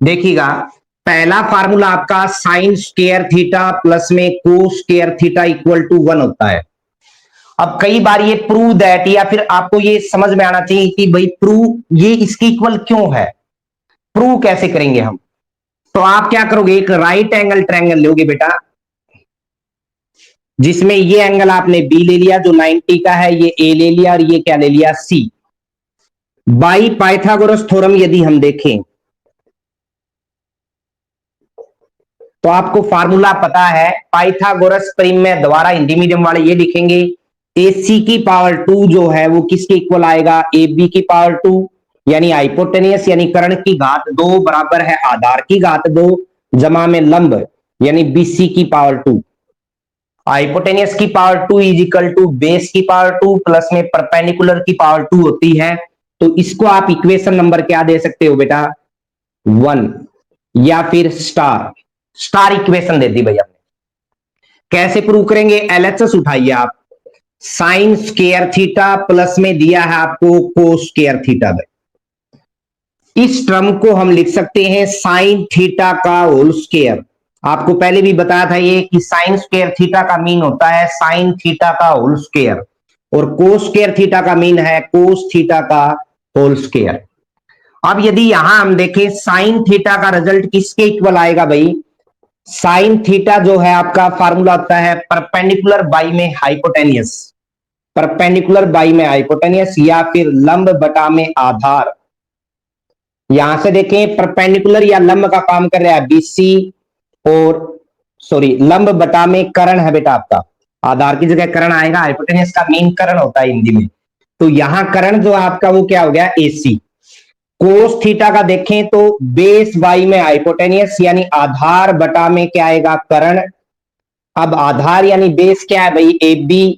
देखिएगा, पहला फार्मूला आपका साइन स्क्वायर थीटा प्लस में cos square theta equal to 1 होता है। अब कई बार ये प्रूव दैट, या फिर आपको ये समझ में आना चाहिए कि भाई प्रूव ये इसकी इक्वल क्यों है, प्रूव कैसे करेंगे हम। तो आप क्या करोगे, एक राइट एंगल ट्रायंगल लोगे बेटा, जिसमें ये एंगल आपने बी ले लिया जो 90 का है, ये ए ले लिया और ये क्या ले लिया, सी। बाई पाइथागोरस थ्योरम यदि हम देखें तो आपको फार्मूला पता है, पाइथागोरस परिमेय द्वारा हिंदी मीडियम वाले ये लिखेंगे, AC की पावर 2 जो है वो किसके इक्वल आएगा, AB की पावर 2, यानी हाइपोटेनियस यानी कर्ण की घात 2 बराबर है आधार की घात 2 जमा में लंब यानी BC की पावर 2। हाइपोटेनियस की power 2 is equal to base की पावर 2 प्लस में परपेंडिकुलर की पावर 2 होती है। तो इसको आप इक्वेशन नंबर क्या दे सकते हो बेटा, 1, या फिर स्टार इक्वेशन दे दी भैया। कैसे प्रूव करेंगे, LHS उठाइए आप, साइन स्क्वायर थीटा प्लस में दिया है आपको कोस स्क्वायर थीटा। इस टर्म को हम लिख सकते हैं साइन थीटा का होल स्क्वायर। आपको पहले भी बताया था ये कि साइन स्क्वायर थीटा का मीन होता है साइन थीटा का होल स्क्वायर, और कोस स्क्वायर थीटा का मीन है कोस थीटा का होल स्क्वायर। अब यदि यहां हम देखें साइन थीटा का रिजल्ट किसके इक्वल आएगा भाई, साइन थीटा जो है आपका फार्मूला होता है परपेंडिकुलर बाई में हाइपोटेनियस, परपेंडिकुलर बाई में हाइपोटेनियस या फिर लंब बटा में आधार। यहां से देखें परपेंडिकुलर या लंब का काम कर रहा है BC, और सॉरी लंब बटा में कर्ण है बेटा आपका, आधार की जगह कर्ण आएगा, हाइपोटेनियस का मेन कर्ण होता है हिंदी में। तो यहां कर्ण जो आपका वो क्या हो गया, AC। कोस थीटा का देखें तो बेस बाई में हाइपोटेनियस यानी आधार बटा में क्या आएगा, कर्ण। अब आधार यानी बेस क्या है भाई, AB,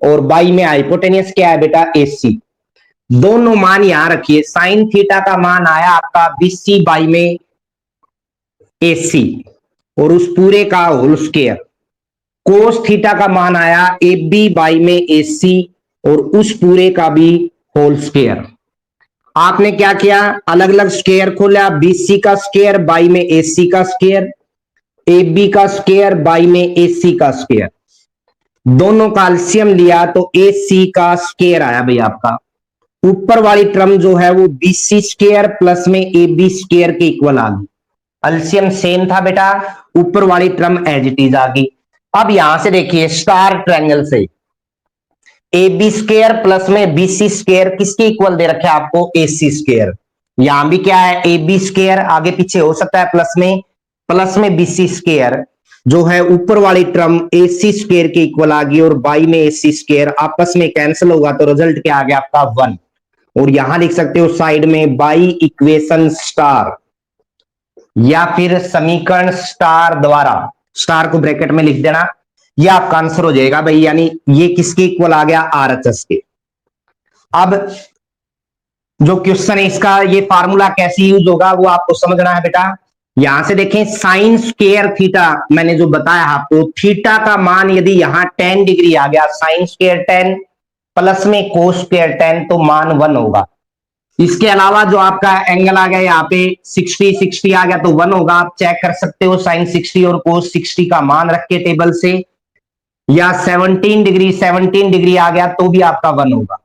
और बाई में हाइपोटेनियस क्या है बेटा, AC। दोनों मान यहां रखिए, साइन थीटा का मान आया आपका BC बाई में AC और उस पूरे का होल स्क्वायर। कोस थीटा का मान आया AB बाई में AC और उस पूरे का भी होल स्क्वायर। आपने क्या किया, अलग अलग स्क्वायर खोला, BC का स्क्वायर बाई में AC का स्क्वायर, AB का स्क्वायर बाई में AC का स्क्वायर, दोनों का एलसीएम लिया तो AC का स्क्वायर आया भाई आपका। ऊपर वाली टर्म जो है वो BC स्क्वायर प्लस में AB स्क्वायर के इक्वल आ गई, एलसीएम सेम था बेटा, ऊपर वाली टर्म एज इट इज आ गई। अब यहां से देखिए स्टार ट्रायंगल से AB स्क्वायर प्लस में BC स्क्वायर किसके इक्वल दे रखे आपको, AC स्क्वायर। यहां भी क्या है, AB स्क्वायर आगे पीछे हो सकता है प्लस में BC स्क्वायर जो है ऊपर वाली टर्म AC स्क्वायर के इक्वल आ गई, और बाई में AC स्क्वायर आपस में कैंसिल होगा तो रिजल्ट क्या आ गया आपका 1। और यहां लिख सकते हो साइड में बाई इक्वेशन स्टार या फिर समीकरण स्टार द्वारा, स्टार को ब्रैकेट में लिख देना, यह आपका आंसर हो जाएगा भाई, यानी ये किसके इक्वल आ गया, RHS के। अब जो क्वेश्चन है इसका ये फार्मूला कैसे यूज होगा वो आपको समझना है बेटा। यहां से देखें साइन स्क्वायर थीटा, मैंने जो बताया आपको, थीटा का मान यदि यहां 10 डिग्री आ गया, साइन स्क्वायर 10 प्लस में कोस स्क्वायर 10 तो मान 1 होगा। इसके अलावा जो आपका एंगल आ गया यहाँ पे 60 आ गया तो 1 होगा। आप चेक कर सकते हो साइन 60 और कोस 60 का मान रख के टेबल से, या 17 डिग्री आ गया तो भी आपका 1 होगा।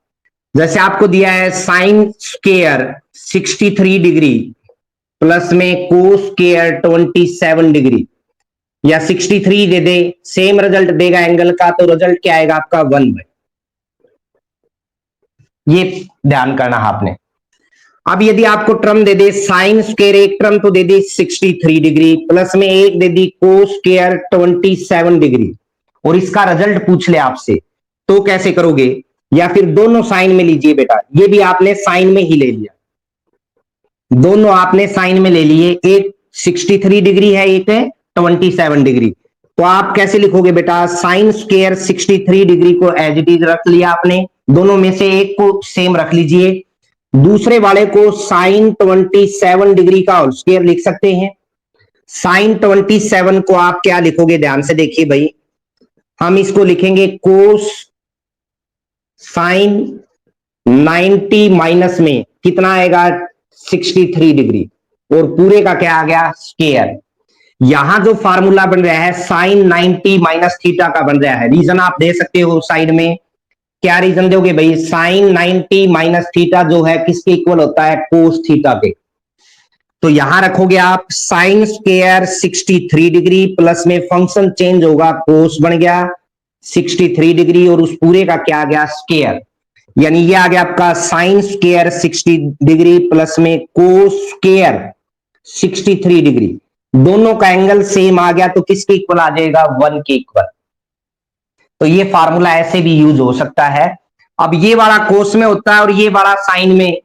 जैसे आपको दिया है साइन स्क्वायर 63 डिग्री प्लस में कोस स्क्वायर 27 डिग्री, या 63 दे दे, सेम रिजल्ट देगा एंगल का, तो रिजल्ट क्या आएगा आपका 1। ये ध्यान करना आपने। अब यदि आपको टर्म दे दे साइन स्क्वायर, एक टर्म तो दे दी 63 डिग्री प्लस में एक दे दी कोस स्क्वायर 27 डिग्री, और इसका रिजल्ट पूछ ले आपसे, तो कैसे करोगे, या फिर दोनों साइन में लीजिए बेटा, ये भी आपने साइन में ही ले लिया, दोनों आपने साइन में ले लिए, एक 63 डिग्री है एक है 27 डिग्री। तो आप कैसे लिखोगे बेटा, साइन स्क्वायर 63 डिग्री को एज इट इज रख लिया आपने, दोनों में से एक को सेम रख लीजिए, दूसरे वाले को साइन 27 डिग्री का होल स्क्वायर लिख सकते हैं। साइन 27 को आप क्या लिखोगे, ध्यान से देखिए भाई, हम इसको लिखेंगे कोस साइन 90 माइनस में कितना आएगा 63 डिग्री, और पूरे का क्या आ गया स्क्वायर। यहां जो फार्मूला बन रहा है साइन 90 माइनस थीटा का बन रहा है। रीजन आप दे सकते हो साइड में, क्या रीजन दोगे भाई? साइन 90 माइनस थीटा जो है किसके इक्वल होता है? कोस थीटा के। तो यहां रखोगे आप साइन स्क्वायर 63 डिग्री प्लस में फंक्शन चेंज होगा, कोस बन गया 63 डिग्री और उस पूरे का क्या आ गया स्क्वायर। यानी ये आ गया आपका साइन स्क्वायर 60 डिग्री प्लस में कोस स्क्वायर 63 डिग्री। दोनों का एंगल सेम आ गया तो किसके इक्वल आ जाएगा? 1 के इक्वल। तो ये फार्मूला ऐसे भी यूज हो सकता है। अब ये वाला कोस में होता है और ये वाला साइन में,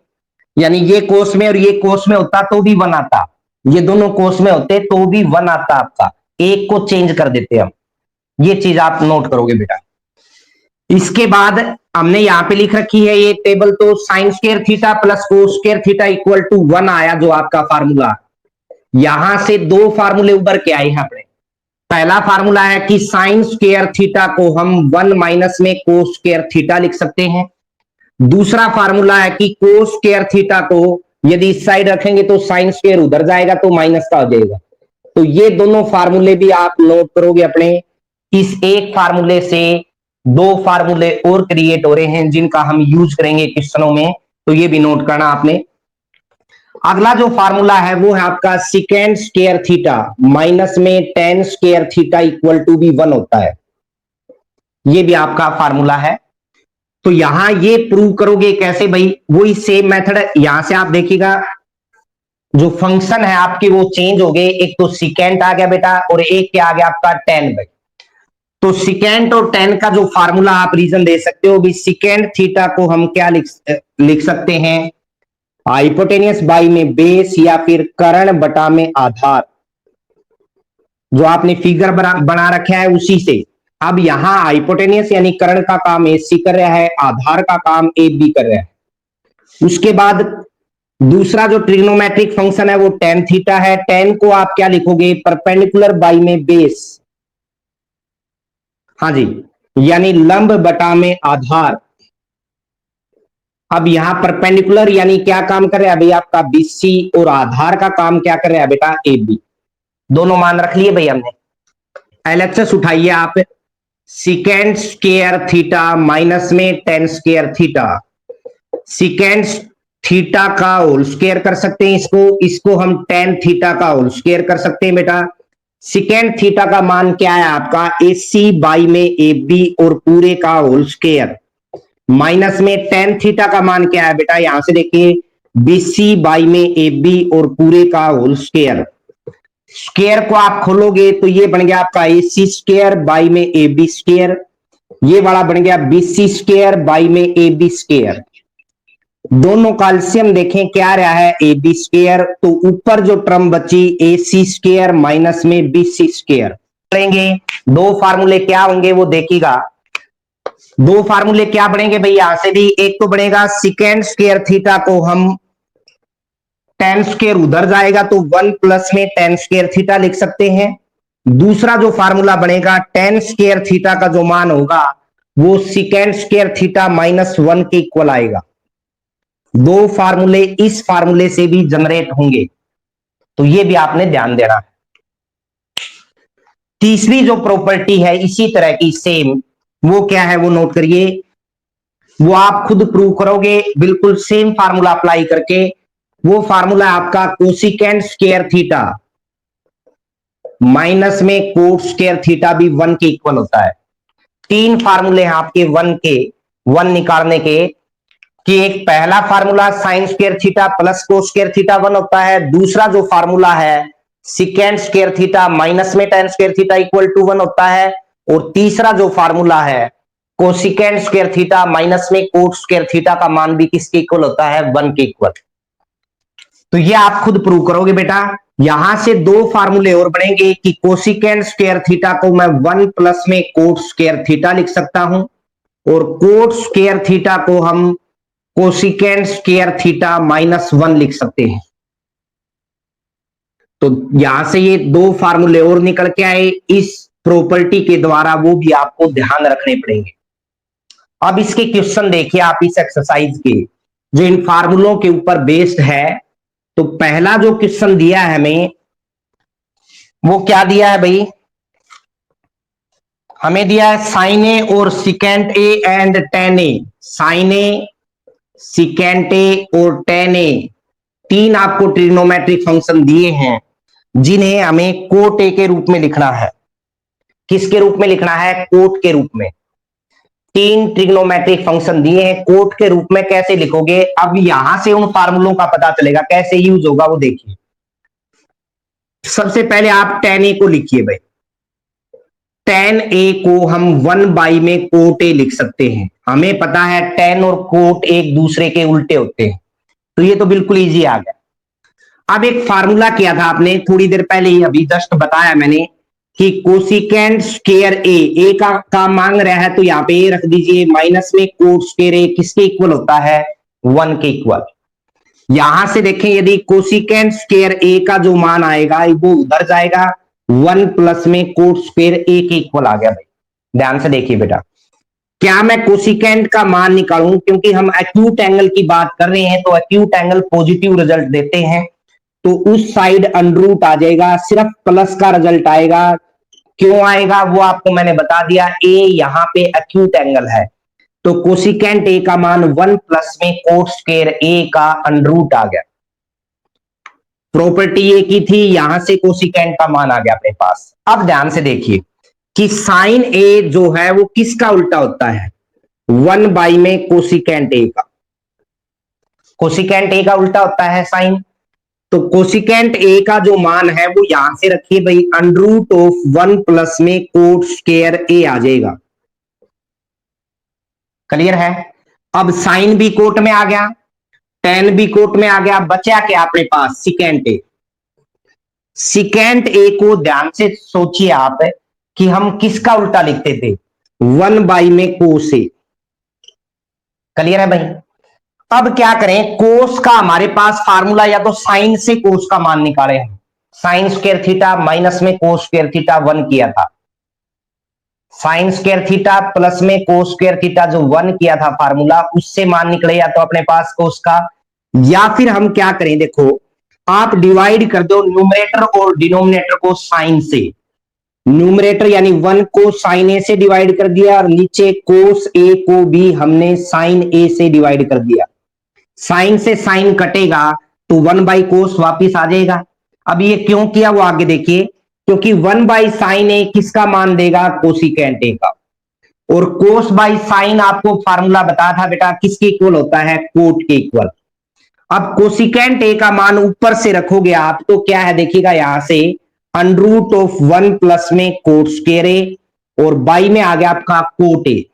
यानी ये कोस में और ये कोस में होता तो भी 1 आता, ये दोनों कोस में होते तो भी 1 आता आपका, एक को चेंज कर देते हम। ये चीज आप नोट करोगे बेटा। इसके बाद हमने यहां पे लिख रखी है ये टेबल, तो sine square theta plus cos square theta equal to 1 आया जो आपका फार्मूला। यहां से दो फार्मूले उभर के आए हैं अपने। पहला फार्मूला है कि साइन स्क्वायर थीटा को हम 1 माइनस में कोस स्क्वायर थीटा लिख सकते हैं। दूसरा फार्मूला है कि कोस स्क्वायर थीटा को यदि इस साइड रखेंगे तो साइन स्क्वायर उधर जाएगा तो माइनस का हो जाएगा। तो ये दोनों फार्मूले भी आप नोट करोगे अपने। इस एक फार्मूले से दो फार्मूले और क्रिएट हो रहे हैं जिनका हम यूज करेंगे क्वेश्चनों में, तो ये भी नोट करना आपने। अगला जो फार्मूला है वो है आपका सिकेंड स्क्वायर थीटा माइनस में tan square theta equal to भी 1 होता है। ये भी आपका फार्मूला है। तो यहां ये प्रूव करोगे कैसे भाई? वही सेम मेथड है। यहां से आप देखिएगा जो फंक्शन है आपके वो चेंज हो गए, एक तो सिकेंट आ गया बेटा और एक क्या आ गया आपका टेन भाई। तो सिकेंट और टेन का जो फार्मूला आप रीजन दे सकते हो भी, सिकेंट थीटा को हम क्या लिख सकते हैं? हाइपोटेनियस बाई में बेस या फिर कर्ण बटा में आधार, जो आपने फिगर बना रखा है उसी से। अब यहां हाइपोटेनियस यानी कर्ण का काम AC कर रहा है, आधार का काम AB कर रहा है। उसके बाद दूसरा जो ट्रिग्नोमेट्रिक फंक्शन है वो टेन थीटा है। टेन को आप क्या लिखोगे? परपेंडिकुलर बाई में बेस, हाँ जी, यानी लंब बटा में आधार। अब यहां परपेंडिकुलर यानी क्या काम कर रहा है भाई? आपका BC और आधार का काम क्या कर रहा है बेटा? AB। दोनों मान रख लिए भाई हमने। LHS उठाइए आप, सिकेंड स्क्वायर थीटा माइनस में tan square theta. Secant theta का होल स्क्वायर कर सकते हैं इसको हम टेन थीटा का होल स्क्वायर कर सकते हैं बेटा। सिकेंड थीटा का मान क्या है आपका? AC बाई में AB और पूरे का होल स्क्वायर माइनस में टेन थीटा का मान क्या है बेटा? यहां से देखिए BC बाई में AB और पूरे का होल स्क्वायर। स्क्वायर को आप खोलोगे तो ये बन गया आपका AC स्क्वायर बाई में AB स्क्वायर। ये वाला बन गया BC स्क्वायर बाई में AB स्क्वायर। दोनों का एलसीएम देखें क्या रहा है? AB square. तो ऊपर जो टर्म बची AC स्क्वायर माइनस में BC स्क्वायर लेंगे। दो फार्मूले क्या होंगे वो देखिएगा। दो फार्मूले क्या बनेंगे भाई? यहां से भी एक तो बनेगा सिकेंड स्क्वायर थीटा को हम टेन स्क्वायर उधर जाएगा तो 1 प्लस में टेन स्क्वायर थीटा लिख सकते हैं। दूसरा जो फार्मूला बनेगा टेन स्क्वायर थीटा का जो मान होगा वो सिकेंड स्क्वायर थीटा माइनस 1 के इक्वल आएगा। दो फार्मूले इस फार्मूले से भी जनरेट होंगे, तो ये भी आपने ध्यान देना है। तीसरी जो प्रॉपर्टी है इसी तरह की सेम, वो क्या है वो नोट करिए। वो आप खुद प्रूव करोगे बिल्कुल सेम फार्मूला अप्लाई करके। वो फार्मूला आपका कोसिकेंड स्क्वायर थीटा माइनस में कोट स्क्वायर थीटा भी 1 के इक्वल होता है। तीन फार्मूले हैं आपके 1 निकालने के, कि एक पहला formula sine square theta plus cos square theta 1 होता है। दूसरा जो फार्मूला है सिकेंड स्क्वायर थीटा माइनस में tan square theta equal to 1 होता है। और तीसरा जो फार्मूला है कोसिकेंड स्क्वायर थीटा माइनस में कोट स्क्वायर थीटा का मान भी किसके इक्वल होता है? 1 के इक्वल। तो ये आप खुद प्रूव करोगे बेटा। यहां से दो फार्मूले और बनेंगे कि कोसिकेंड स्क्वायर थीटा को मैं 1 प्लस में कोट स्क्वायर थीटा लिख सकता हूं और कोट स्क्वायर थीटा को हम कोसिकेंड स्क्वायर थीटा माइनस 1 लिख सकते हैं। तो यहां से ये दो फार्मूले और निकल के आए इस प्रॉपर्टी के द्वारा, वो भी आपको ध्यान रखने पड़ेंगे। अब इसके क्वेश्चन देखिए आप इस एक्सरसाइज के, जो इन फार्मूलों के ऊपर बेस्ड है। तो पहला जो क्वेश्चन दिया है हमें, वो क्या दिया है भाई? हमें दिया है साइन ए और secant A and tan A. Sine A, secant A और टेन ए, तीन आपको ट्रिग्नोमेट्रिक फंक्शन दिए हैं जिन्हें हमें कोट ए के रूप में लिखना है। किसके रूप में लिखना है? कोट के रूप में। तीन ट्रिग्नोमेट्रिक फंक्शन दिए हैं कोट के रूप में, कैसे लिखोगे? अब यहां से उन फार्मूलों का पता चलेगा कैसे यूज होगा, वो देखिए। सबसे पहले आप टेन ए को लिखिए भाई। टेन ए को हम 1 में कोट ए लिख सकते हैं। हमें पता है टेन और कोट एक दूसरे के उल्टे होते हैं, तो ये तो बिल्कुल इजी आ गया। अब एक फार्मूला किया था आपने थोड़ी देर पहले ही, अभी जस्ट बताया मैंने कि कोसिकेंट स्क्वायर ए का मांग रहा है, तो यहाँ पे ए रख दीजिए। माइनस में कोट स्क्वायर ए किसके इक्वल होता है? 1 के इक्वल। यहां से देखें, यदि कोसिकेंट स्क्वायर ए का जो मान आएगा वो उधर जाएगा, 1 प्लस में कोट स्क्वायर ए के इक्वल आ गया भाई। ध्यान से देखिए बेटा, क्या मैं कोसिकेंट का मान निकालूं? क्योंकि हम एक्यूट एंगल की बात कर रहे हैं, तो एक्यूट एंगल पॉजिटिव रिजल्ट देते हैं, तो उस साइड अंडरूट आ जाएगा, सिर्फ प्लस का रिजल्ट आएगा। क्यों आएगा वो आपको मैंने बता दिया। ए यहां पे एक्यूट एंगल है, तो कोसिकेंट ए का मान 1 प्लस में कोट स्क्वायर ए का अंडरूट आ गया। प्रॉपर्टी ए की थी, यहां से कोसिकेंट का मान आ गया अपने पास। अब ध्यान से देखिए कि साइन ए जो है वो किसका उल्टा होता है? 1 में कोसिकेंट ए का। कोसिकेंट ए का उल्टा होता है साइन। तो कोसिकेंट ए का जो मान है वो यहां से रखिए भाई, अंडरूट ऑफ 1 प्लस में कोट स्क्वायर ए आ जाएगा। क्लियर है? अब साइन भी कोट में आ गया, टेन भी कोट में आ गया, बचा क्या अपने पास? सिकेंट ए। सिकेंट ए को ध्यान से सोचिए आप कि हम किसका उल्टा लिखते थे? 1 में कोस ए। क्लियर है भाई? अब क्या करें? कोस का हमारे पास फार्मूला, या तो साइन से कोस का मान निकाले हम। साइन स्क्वायर थीटा माइनस में कोस स्क्वायर थीटा 1 किया था, साइन स्क्वायर थीटा प्लस में कोस स्क्वायर थीटा जो 1 किया था फार्मूला, उससे मान निकले या तो अपने पास कोस का, या फिर हम क्या करें? देखो, आप डिवाइड कर दो न्यूमरेटर और डिनोमिनेटर को साइन से। न्यूमरेटर यानी 1 को साइन ए से डिवाइड कर दिया, और नीचे कोस ए को भी हमने साइन ए से डिवाइड कर दिया। साइन से साइन कटेगा तो 1 कोस वापिस आ जाएगा। अब ये क्यों किया वो आगे देखिए, क्योंकि 1 साइन ए किसका मान देगा? कोसिकेंट ए का। और कोस बाई साइन आपको फार्मूला बताया था बेटा, किसके इक्वल होता है? कोट के इक्वल। अब कोसिकेंट ए का मान ऊपर से रखोगे आप, तो क्या है देखिएगा, यहां से अंडरूट ऑफ 1 प्लस में कोट स्क्वायर ए, और बाई में आ गया आपका कोट ए।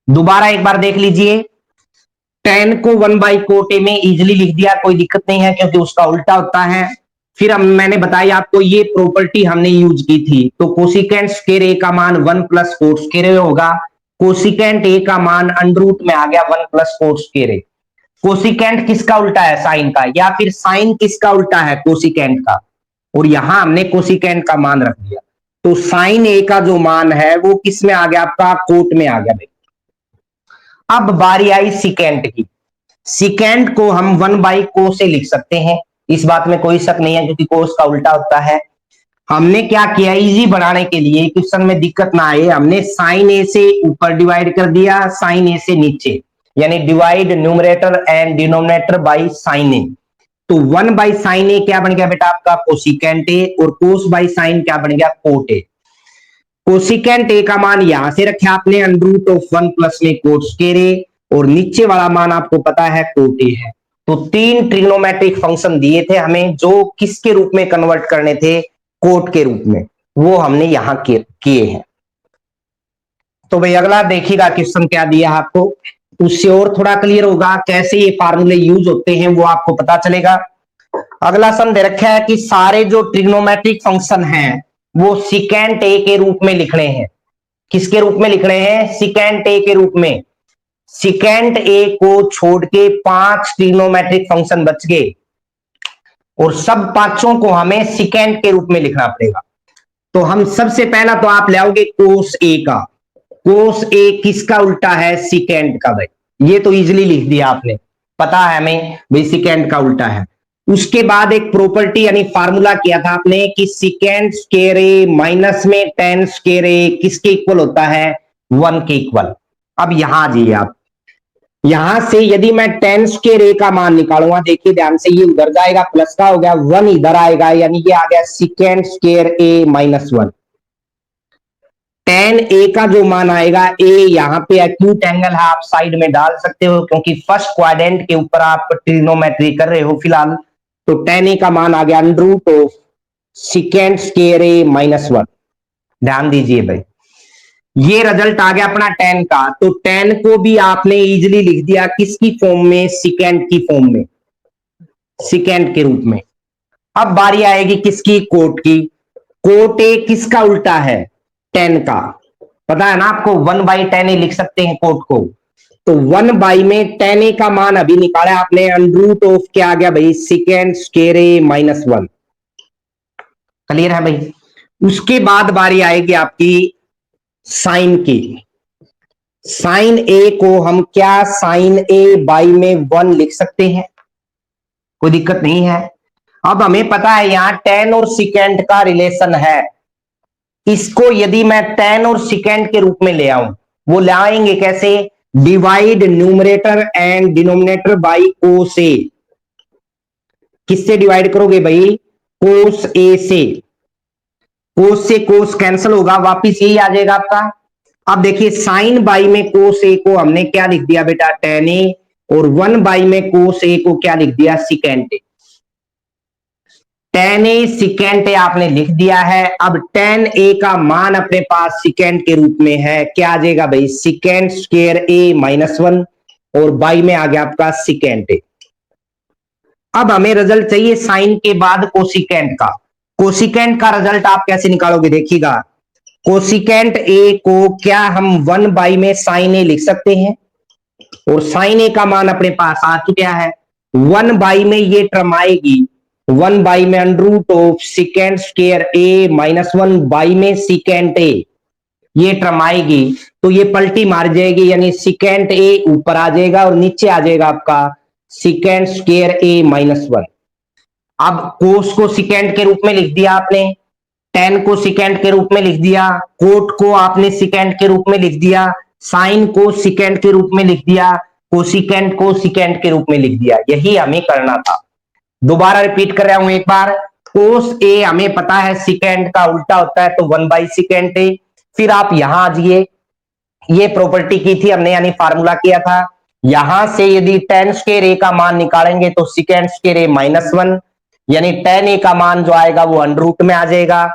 दोबारा एक बार देख लीजिए, 10 को 1 कोट ए में इजिली लिख दिया, कोई दिक्कत नहीं है, क्योंकि उसका उल्टा होता है। फिर मैंने बताया आपको ये प्रॉपर्टी हमने यूज की थी, तो कोसिकेंट स्क्वायर ए का मान 1 प्लस कोट स्क्वायर ए होगा। कोसिकेंट ए का मान अंडरूट में आ गया 1 प्लस कोट स्क्वायर ए। कोसिकेंट किसका उल्टा है? साइन का। या फिर साइन किसका उल्टा है? कोसिकेंट का। और यहां हमने कोसिकेंट का मान रख दिया, तो साइन ए का जो मान है वो किस में आ गया? आपका कोट में आ गया भाई। अब बारी आई सिकेंट की। सिकेंट को हम 1 कोस से लिख सकते हैं, इस बात में कोई शक नहीं है, क्योंकि कोस का उल्टा होता है। हमने क्या किया, इजी बनाने के लिए, क्वेश्चन में दिक्कत ना आए, हमने साइन ए से ऊपर डिवाइड कर दिया, साइन ए से नीचे, यानी divide numerator and denominator by sine A. तो 1 साइन ए क्या बन गया बेटा? आपका कोसिकेंट ए, और कोस बाई साइन क्या बन गया? Cot A. कोसिकेंट ए का मान यहां से रखा आपने, अंडरूट ऑफ 1 प्लस में कोट स्क्वायर ए, और नीचे वाला मान आपको पता है कोट ए है। तो तीन ट्रिग्नोमेट्रिक फंक्शन दिए थे हमें, जो किसके रूप में कन्वर्ट करने थे? कोट के रूप में, वो हमने यहां किए हैं। तो भाई अगला देखिएगा क्वेश्चन क्या दिया है आपको, उससे और थोड़ा क्लियर होगा, कैसे ये फार्मूले यूज होते हैं वो आपको पता चलेगा। अगला सम दे रखा है कि सारे जो ट्रिग्नोमेट्रिक फंक्शन हैं वो सिकेंट ए के रूप में लिखने हैं। किसके रूप में लिखने हैं? सिकेंट ए के रूप में। सिकेंट ए को छोड़ के 5 ट्रिग्नोमेट्रिक फंक्शन बच गए, और सब पांचों को हमें सिकेंट के रूप में लिखना पड़ेगा। तो हम सबसे पहला तो आप ले आओगे कोस ए का। कोस ए किसका उल्टा है? सिकेंट का भाई। ये तो इजीली लिख दिया आपने। पता है हमें भाई सिकेंड का उल्टा है। उसके बाद एक प्रॉपर्टी यानी फार्मूला किया था आपने कि सिकेंड स्क्वायर ए माइनस में टेन स्क्वायर ए किसके इक्वल होता है, 1 के इक्वल। अब यहां आ जाइए आप, यहां से यदि मैं टेन स्क्वायर ए का मान निकालूंगा, देखिए ध्यान से, ये उधर जाएगा प्लस का हो गया, 1 इधर आएगा, यानी ये आ गया second square A minus 1। Ten ए का जो मान आएगा, ए यहां पे एक्यूट एंगल है, आप साइड में डाल सकते हो क्योंकि फर्स्ट क्वाड्रेंट के ऊपर आप ट्रिग्नोमेट्री कर रहे हो फिलहाल। तो टेन ए का मान आ गया under root of secant square A minus 1। ध्यान दीजिए भाई, ये रिजल्ट आ गया अपना टेन का। तो टेन को भी आपने इजिली लिख दिया किसकी फॉर्म में, सिकेंड की फॉर्म में, सिकेंड के रूप में। अब बारी आएगी किसकी, कोट की। कोट ए किसका उल्टा है, टेन का। पता है ना आपको, 1/10 ए लिख सकते हैं कोट को। तो 1 में 10 ए का मान अभी निकाला आपने, अंडर रूट ऑफ क्या आ गया भाई, second square A minus 1। Clear है भाई। उसके बाद बारी आएगी आपकी साइन की। साइन ए को हम क्या, साइन ए बाई में 1 लिख सकते हैं, कोई दिक्कत नहीं है। अब हमें पता है यहां टेन और सिकेंड का रिलेशन है, इसको यदि मैं टेन और सिकेंड के रूप में ले आऊं, वो ले आएंगे कैसे, divide numerator and denominator by cos A. किससे डिवाइड करोगे भाई, कोस ए से। कोस से कोस कैंसिल होगा, वापिस यही आ जाएगा आपका। अब देखिए साइन बाई में कोस ए को हमने क्या लिख दिया बेटा, टेन ए, और 1 में कोस ए को क्या लिख दिया, secant A. Ten A secant A आपने लिख दिया है। अब टेन ए का मान अपने पास सिकेंड के रूप में है, क्या आ जाएगा भाई, सिकेंड स्क्वायर ए माइनस 1, और बाई में आ गया आपका सिकेंड ए। अब हमें रिजल्ट चाहिए साइन के बाद कोसिकेंट का। कोसिकेंट का रिजल्ट आप कैसे निकालोगे, देखिएगा। कोसिकेंट ए को क्या हम 1 में साइन ए लिख सकते हैं, और साइन ए का मान अपने पास आ चुका है। 1 में ये टर्म आएगी, 1 में under root of secant square A minus 1 में सिकेंड ए, ये टर्म आएगी। तो ये पलटी मार जाएगी, यानी सिकेंड ए ऊपर आ जाएगा और नीचे आ जाएगा आपका सिकेंड स्क्वायर ए माइनस 1। अब कोस को सिकेंड के रूप में लिख दिया आपने, टेन को सिकेंड के रूप में लिख दिया, कोट को आपने सिकेंड के रूप में लिख दिया, साइन को सिकेंड के रूप में लिख दिया, कोसिकेंट को सिकेंड के रूप में लिख दिया। यही हमें करना था। दोबारा रिपीट कर रहा हूं एक बार, कोस ए हमें पता है सिकेंड का उल्टा होता है, तो 1/सिकेंड ए। फिर आप यहां आ जाइए, ये प्रॉपर्टी की थी हमने, यानी फार्मूला किया था। यहां से यदि टेन स्क्वायर ए का मान निकालेंगे तो सिकेंड स्क्वायर ए माइनस 1, यानी टेन ए का मान जो आएगा वो अंडर रूट में आ जाएगा।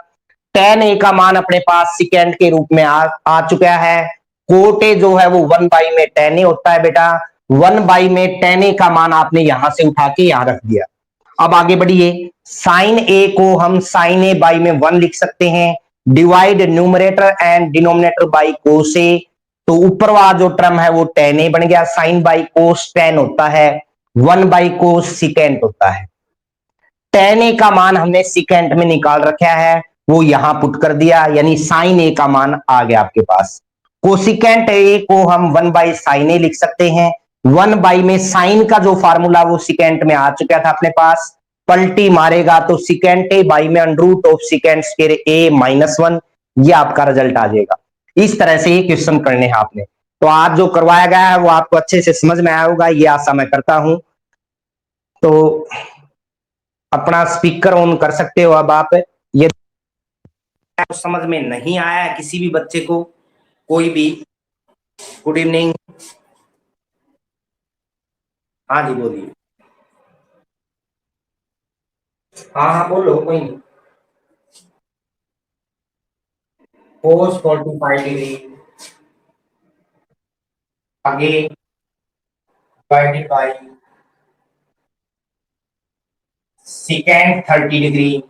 टेन ए का मान अपने पास सिकेंड के रूप में आ चुका है। कोट ए जो है वो 1 में टेन ए होता है बेटा। 1 में टेन ए का मान आपने यहां से उठा के यहां रख दिया। अब आगे बढ़िए, साइन ए को हम साइन ए बाई में 1 लिख सकते हैं, divide numerator and denominator by cos A. तो ऊपर वाला जो टर्म है वो टेन ए बन गया, साइन बाई कोस टेन होता है, 1/कोस सिकेंड होता है। टेन ए का मान हमने सिकेंड में निकाल रखा है, वो यहां पुट कर दिया, यानी साइन ए का मान आ गया आपके पास। कोसिकेंट ए को हम 1/साइन ए लिख सकते हैं। 1 में साइन का जो फार्मूला वो सिकेंट में आ चुका था अपने पास, पलटी मारेगा तो सिकेंट ए बाई में under root of secant square A minus 1, ये आपका रिजल्ट आ जाएगा। इस तरह से ही क्वेश्चन करने हैं आपने। तो आज जो करवाया गया है वो आपको अच्छे से समझ में आया होगा, ये आशा मैं करता हूं। तो अपना स्पीकर ऑन कर सकते हो अब आप। ये समझ में नहीं आया है किसी भी बच्चे को, कोई भी, गुड इवनिंग। हाँ जी बोलिए। हाँ हाँ बोलो, कोई नहीं। कोस 45 डिग्री आगे divided by secant 30 degree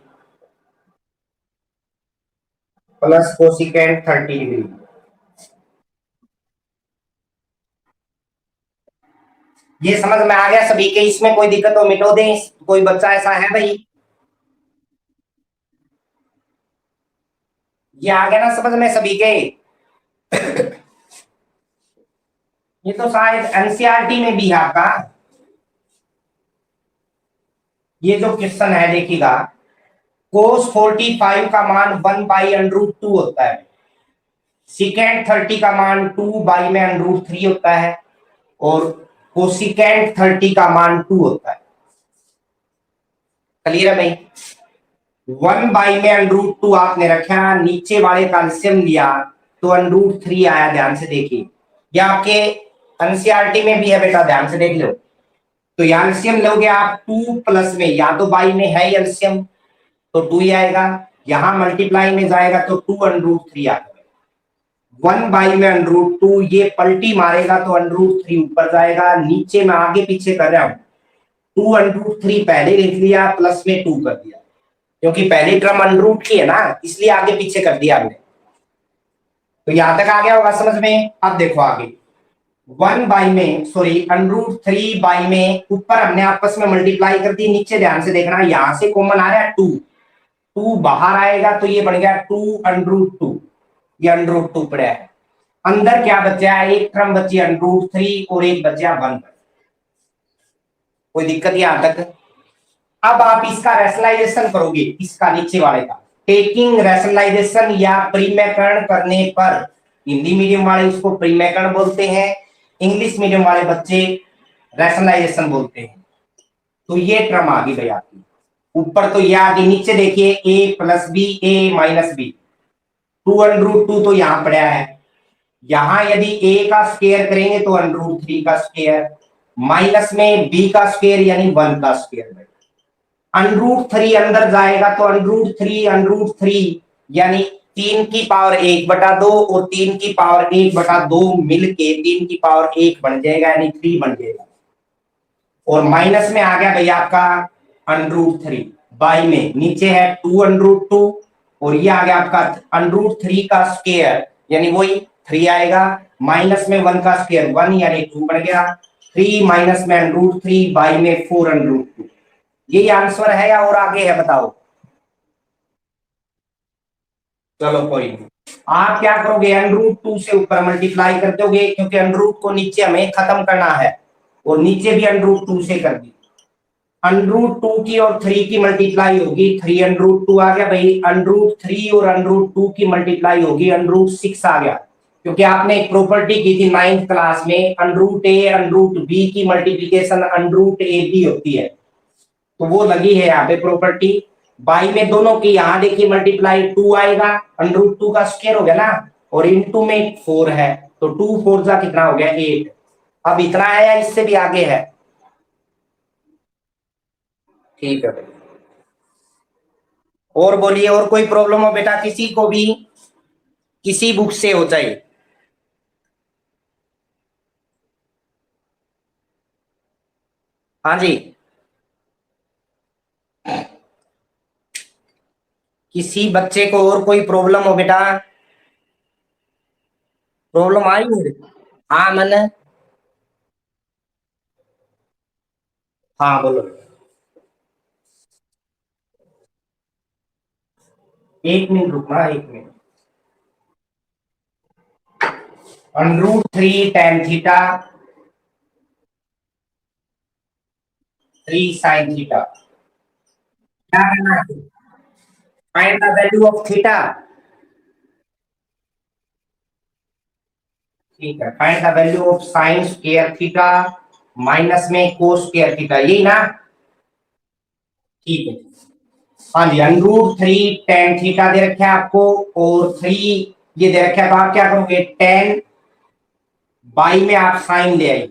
plus cosecant 30 degree. ये समझ में आ गया सभी के, इसमें कोई दिक्कत हो मिटो दें, कोई बच्चा ऐसा है भाई, ये आ गया ना समझ में सभी के। ये तो शायद एनसीईआरटी में भी है आपका। ये जो क्वेश्चन है देखिएगा, cos 45 का मान 1/√2 होता है, सिकेंड 30 का मान 2/√3 होता है, और कोसिकेंड 30 का मान 2 होता है। क्लियर है भाई? 1/√2 आपने रखा, नीचे वाले का एलसीएम लिया तो √3 आया। ध्यान से देखिए, ये आपके एनसीईआरटी में भी है बेटा, ध्यान से देख लो। तो यहाँ एलसीएम लोगे आप 2 प्लस में, या तो बाई में है एलसीएम तो 2 ही आएगा, यहां मल्टीप्लाई में जाएगा तो 2√3 आएगा। 1/√2 ये पलटी मारेगा तो √3 ऊपर जाएगा, नीचे में आगे पीछे कर रहा हूं, 2√3 पहले लिख लिया, प्लस में 2 कर दिया, क्योंकि पहली टर्म √, की है ना, इसलिए आगे पीछे कर दिया हमने। तो यहां तक आ गया होगा समझ में। अब देखो आगे, 1/√3 में ऊपर हमने आपस में मल्टीप्लाई कर दी, नीचे ध्यान से देखना, यहां से कॉमन आ रहा है 2, 2 बाहर आएगा तो ये बन गया 2√2, ये √2 पड़ा है। अंदर क्या बचा है, एक टर्म बची √3 और एक बचा 1। कोई दिक्कत यहां तक? अब आप इसका रैशनलाइजेशन करोगे, इसका नीचे वाले का, टेकिंग रैशनलाइजेशन या परिमेयकरण करने पर, हिंदी मीडियम वाले उसको परिमेयकरण बोलते हैं, इंग्लिश मीडियम वाले बच्चे रैशनलाइजेशन बोलते हैं। तो ये टर्म आ गई भाई आपकी, ऊपर तो ये आ गई, नीचे देखिए a plus B, a minus B, 2√2 तो यहां पड़ा है, यहां यदि a का स्क्वायर करेंगे तो √3 का स्क्वायर, माइनस में b का स्क्वायर यानी 1 का स्क्वायर, √3 अंदर जाएगा तो √3 यानी 3 की पावर 1/2 और 3 की पावर 1/2 मिलके 3 की पावर 1 बन जाएगा, यानी 3 बन जाएगा। और माइनस में आ गया भैया आपका √3, बाई में नीचे है 2√2 और ये आ गया आपका √3 का स्क्वायर, यानी वही 3 आएगा, माइनस में 1 का स्क्वायर 1 यानी 2 बन गया, 3 माइनस में √3 बाई में 4√2। यही आंसर है या और आगे है बताओ? चलो कोई नहीं, आप क्या करोगे, √2 से ऊपर मल्टीप्लाई कर दोगे, क्योंकि √2 को नीचे हमें खत्म करना है, और नीचे भी √2 से कर दी, √2 की और 3 की मल्टीप्लाई होगी, 3√2 आ गया भाई, √3 और √2 की मल्टीप्लाई होगी, √6 आ गया, क्योंकि आपने एक प्रॉपर्टी की थी 9th क्लास में, √a √b की मल्टीप्लीकेशन √ab होती है, तो वो लगी है यहाँ पे प्रॉपर्टी। बाई में दोनों की, यहां देखिए मल्टीप्लाई 2 आएगा, √2 का स्क्वायर हो गया ना, और इनटू में 4 है, तो 2 4 का कितना हो गया 8। अब इतना आया, इससे भी आगे है, ठीक है भाई। और बोलिए, और कोई प्रॉब्लम हो बेटा किसी को भी, किसी बुक से हो जाए? हाँ जी, किसी बच्चे को और कोई प्रॉब्लम हो बेटा? प्रॉब्लम आई है? हाँ मन, हाँ बोलो। 1 मिनट रुकना, 1 minute. √3 tan theta, 3 sin theta, क्या करना है? Find the value of theta. ठीक है, find the value of sine square theta minus में कोस स्क्वायर थीटा, यही ना? ठीक है, हाँ जी, √3 tan थीटा दे रखा है आपको, और 3 ये दे रखा है, तो आप क्या करोगे, टेन बाई में आप साइन ले आइए,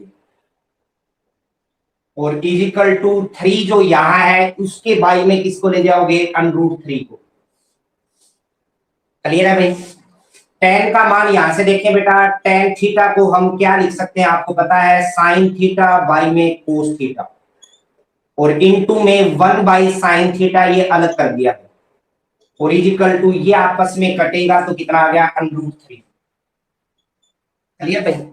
और इजिकल टू 3 जो यहां है उसके बाई में किसको ले जाओगे, √3 को। क्लियर है भाई? टेन का मान यहां से देखें बेटा, टेन थीटा को हम क्या लिख सकते हैं, आपको पता है, साइन थीटा बाई में कोस थीटा, और इनटू में 1/sin थीटा, ये अलग कर दिया, और इजिकल टू ये आपस में कटेगा तो कितना आ गया, √3। क्लियर भाई?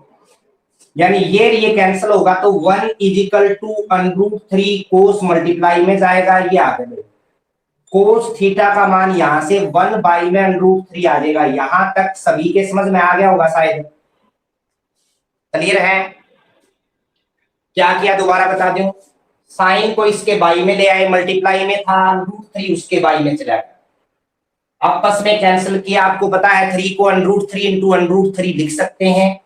यानी ये कैंसिल होगा तो 1 इजिकल टू √3 कोस मल्टीप्लाई में जाएगा, ये आ गया कोस थीटा का मान यहां से 1 बाई में √3 आ जाएगा। यहां तक सभी के समझ में आ गया होगा शायद, क्लियर है? क्या किया दोबारा बता दूं, साइन को इसके बाई में ले आए, मल्टीप्लाई में था, √3 उसके बाई में चला गया, आपस में कैंसिल किया। आपको पता है 3 को √3 इंटू √3 लिख सकते हैं।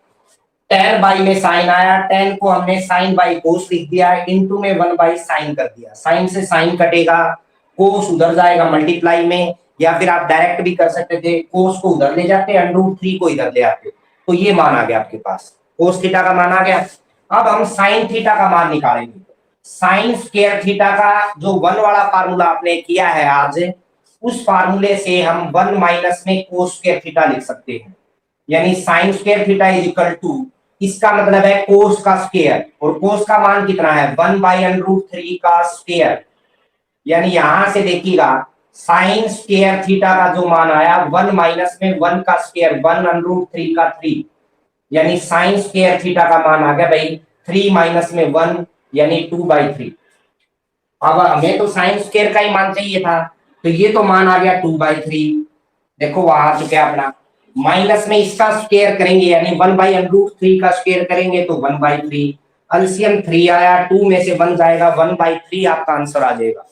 tan बाई में साइन आया, tan को हमने साइन बाई कोस लिख दिया, इंटू में 1 बाई साइन कर दिया। साइन से साइन कटेगा, कोस उधर जाएगा मल्टीप्लाई में, या फिर आप डायरेक्ट भी कर सकते थे, कोस को उधर ले जाते, √3 को इधर ले आते, तो ये मान आ गया आपके पास, कोस थीटा का मान आ गया। अब हम साइन थीटा का मान निकालेंगे। साइन स्क्वायर थीटा का जो 1 वाला फार्मूला आपने किया है आज, उस फार्मूले से हम 1 माइनस में कोस स्क्वायर थीटा लिख सकते हैं, यानी sine square theta is equal to, इसका मतलब है कोस का स्क्वायर, और कोस का मान कितना है 1 बाई √3 का स्क्वायर, यानी यहां से देखिएगा साइन स्क्वायर थीटा का जो मान आया 1 माइनस में 1 का स्क्वायर, 1 √3 का 3, यानी साइन स्क्वायर थीटा का मान आ गया भाई 3 माइनस में 1 यानी 2/3। अब हमें तो साइन स्क्वायर का ही मान चाहिए था, तो ये तो मान आ गया 2/3, देखो वहां आ चुका है अपना। माइनस में इसका स्क्वायर करेंगे, यानी 1/√3 का स्क्वायर करेंगे तो 1/3, एलसीएम 3 आया, 2 में से 1 जाएगा, 1/3 आपका आंसर आ जाएगा।